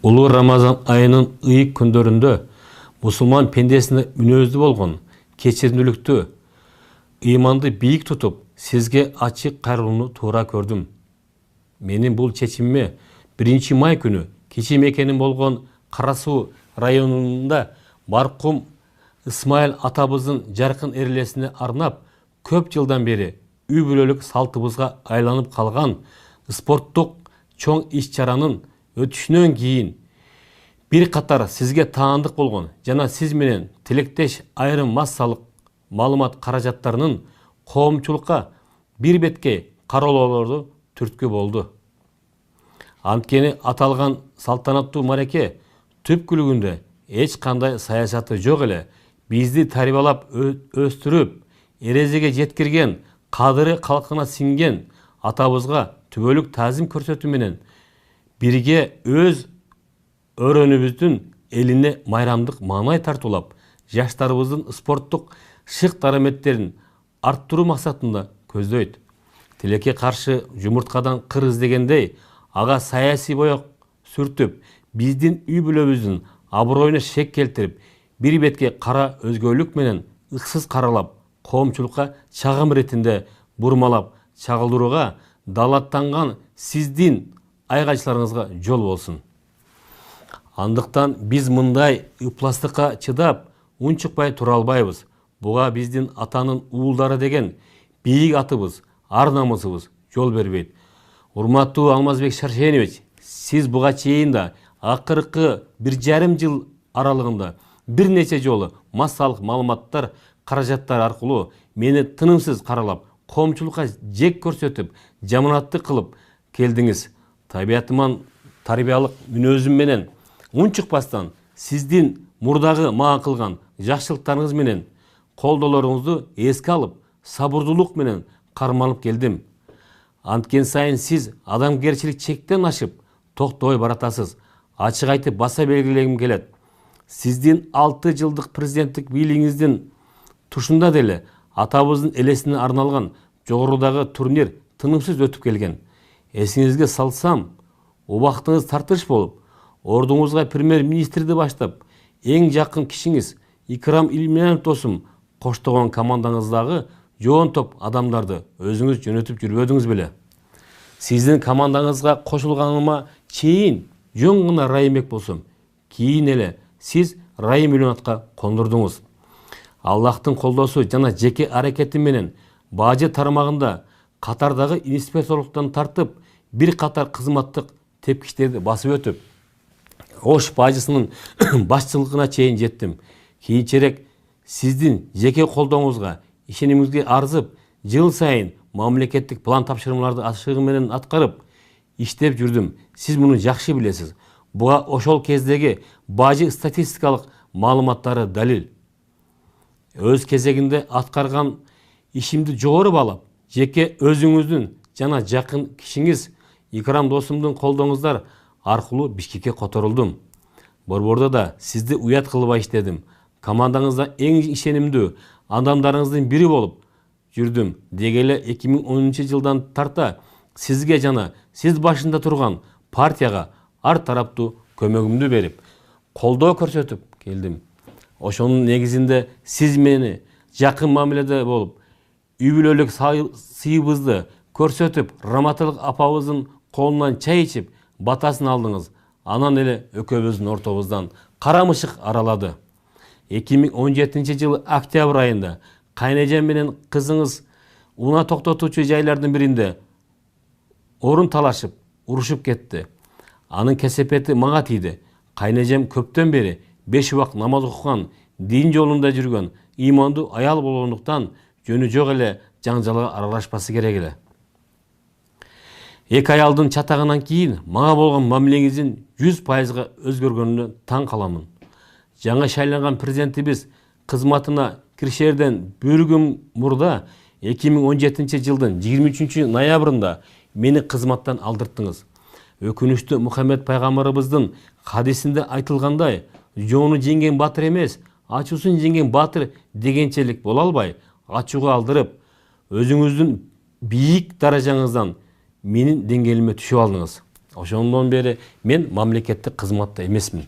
Улуу Рамазан айынын ыйык күндөрүндө мусулман пендесине мүнөздүү болгон, кечиримдүүлүктүү, ыйманды бийик тутуп, сизге ачык кайрылууну туура көрдүм. Менин бул чечимиме 1 май күнү кичи мекеним болгон Кара Суу районунда маркум Исмайыл атабыздын жаркын эрелесине арнап, көп жылдан бери үй бүлөлүк салтыбызга айланып калган спорттук чоң иш-чаранын өтүшүнөн кийин бир катар сизге таандык болгон жана сиз менен тилектеш айрым массалык маалымат каражаттарынын коомчулукка бир беткей кароолоолорду түрткү болду. Анткени аталган салтанаттуу мареке түпкүлүгүндө эч кандай саясаты жок эле бизди тарбиялап өстүрүп, эрежеге жеткирген, кадыры калкына сиңген атабызга түбөлүк таазим көрсөтүү менен бирге өз өрөөнүбүздүн элине майрамдык маанай тартуулап, жаштарыбыздын спорттук шык дараметтерин арттыруу максатында көздөйт. Тилекке каршы жумурткадан кыр издегендей, ага саясий боек сүртүп, биздин үй бүлөбүздүн аброюна шек келтирип, бир бетке кара өзгөлүк менен ыксыз каралап, коомчулукка чагым иретинде бурмалап чагылдырууга далаттанган сиздин айгачыларыңызга жол болсун. Андыктан биз мындай ыпластыкка чыдап, унчукпай тура албайбыз. Буга биздин атанын уулдары деген бийик атыбыз, ар намысыбыз жол бербейт. Урматтуу Алмазбек Шаршенович, сиз буга чейин да акыркы 1,5 жыл аралыгында бир нече жолу массалык маалыматтар каражаттар аркылуу мени тынымсыз каралап, коомчулукка жек көрсөтүп, жаманаттык кылып келдиңиз. Табиятыман тарбиялык мүнөзүм менен унчукпастан сиздин мурдагы мага кылган жакшылыктарыңыз менен колдоолоруңузду эске алып, сабырдуулук менен карманып келдим. Анткен сайын сиз адамгерчилик чектен ашып, токтобой баратасыз. Ачык айтып баса белгилегим келет. Сиздин 6 жылдык президенттик бийлигиңиздин тушунда деле атабыздын элесине арналган жогорудагы турнир тынымсыз өтүп келген. Эсиңизге салсам, убактыңыз тартыш болуп, ордуңузга премьер-министрди баштап, эң жакын кишиңиз Икрам Илмиянов досум коштогон командаңыздагы жоон топ адамдарды өзүңүз жөнөтүп жүрбөдүңүз беле? Сиздин командаңызга кошулганыма чейин жөн гана Райымбек болсом, кийин эле сиз Райым Миллионатка кондурдуңуз. Аллахтын колдосу жана жеке аракети менен бажы тармагында катардагы инспекторлуктан тартып, бир катар кызматтык тепкичтерди басып өтүп, Ош бажысынын башчылыгына чейин жеттим. Кийинчерээк сиздин жеке колдооңузга, ишенимиңизге арзып, жыл сайын мамлекеттик план тапшырмаларды ашыгы менен аткарып, иштеп жүрдүм. Сиз муну жакшы билесиз. Буга ошол кездеги бажы статистикалык маалыматтары далил. Өз кезегинде аткарган ишимди жогору баалап, жеке өзүңүздүн жана жакын кишиңиз Икрам досумдун колдооңуздар аркылуу Бишкекке которулдум. Борбордо да сизди уят кылбай иштедим. Командаңызда эң ишенимдүү адамдарыңыздын бири болуп жүрдүм. Дегеле 2010 жылдан тарта сизге жана сиз башында турган партияга ар тараптуу көмөгүмдү берип, колдоо көрсөтүп келдим. Ошонун негизинде сиз мени жакын мамиледе болуп, үй бүлөлүк сыйыбызды көрсөтүп, Раматылык апабыздын колунан чай ичип, батасын алдыңыз. Анан эле экөөбүздүн ортобуздан кара мышык аралады. 2017 жылы октябрь айында кайнежем менен кызыңыз унаа токтотуучу жайлардын биринде орун талашып, урушуп кетти. Анын кесепети мага тийди. Кайнежем көптөн бери 5 убак намаз окуган, дин жолунда жүргөн, ыймандуу аял болгондуктан жөнү жок эле жаңжалга аралашпасы керек эле. Эки аялдын чатагынан кийин мага болгон мамилеңиздин 100%га өзгөргөнүнө таң каламын. Жаңа шайланган президентибиз кызматына киришерден бир күн мурда 2017 жылдын 23 ноябрында мени кызматтан алдырттыңыз. Өкүнүчтүү Мухаммед пайгамбарыбыздын хадисинде айтылгандай, жоону жеңген батыр эмес, ачуусун жеңген батыр дегенчелик боло албай, ачууга алдырып, өзүңүздүн бийик даражаңыздан менин деңгээлиме түшүп алдыңыз. Ошондон бери мен мамлекеттик кызматта эмесмин.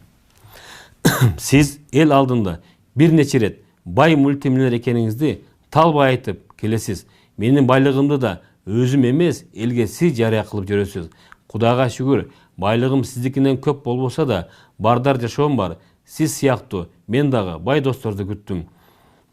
Сиз эл алдында бир нече рет бай мультимиллионер экениңизди талбай айтып келесиз. Менин байлыгымды да өзүм эмес, элге сиз жарыя кылып жүрөсүз. Кудайга шүгүр, байлыгым сиздикинен көп болбосо да, бардар жашоом бар. Сиз сыяктуу мен дагы бай досторду күттүм.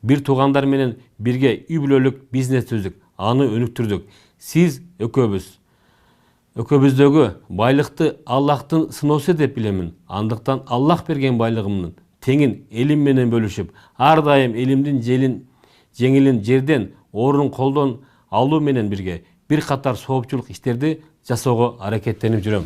Бир туугандар менен бирге үй бүлөлүк бизнес түздүк, аны өнүктүрдүк. Сиз экөөбүздөгү байлыкты Аллахтын сыноосу деп билемин. Андыктан Аллах берген байлыгымдын теңин элим менен бөлүшүп, ар дайым элимдин жеңилин жерден, орун колдон алуу менен бирге бир катар соопчулук иштерди жасоого аракеттенип жүрөм.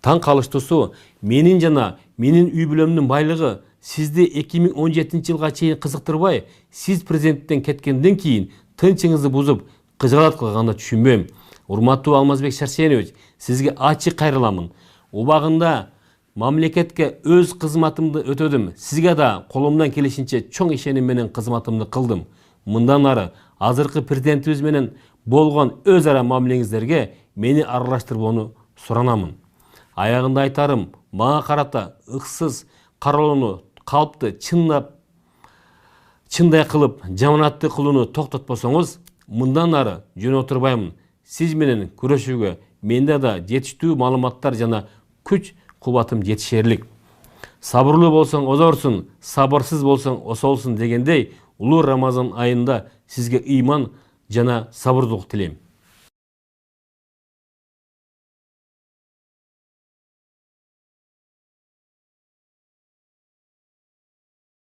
Таң калыштуусу, менин жана менин үй бүлөмдүн байлыгы сизди 2017-жылга чейин кызыктырбай, сиз президенттен кеткенден кийин тынчыңызды бузуп, кыжаат кылганда түшүнбөйм. Урматтуу Алмазбек Шаршенович, сизге ачык кайрыламын. Убагында мамлекетке өз кызматымды өтөдүм. Сизге да колумдан келишинче чоң ишеним менен кызматымды кылдым. Мындан ары азыркы президентибиз менен болгон өз ара мамилеңиздерге мени аралаштырбоону суранамын. Аягында айтарым, мага карата ыксыз кароолууну, калпты чындай кылып, жаманатты кылууну токтотпосоңуз, мындан ары жөн отурбаймын. Сиз менен күрөшүүгө менде да жетиштүү маалыматтар жана күч кубатым жетишерлик. Сабырлуу болсоң озорсуң, сабырсыз болсоң осолсуң дегендей, улуу Рамазан айында сизге ыйман жана сабырдуулук тилейм.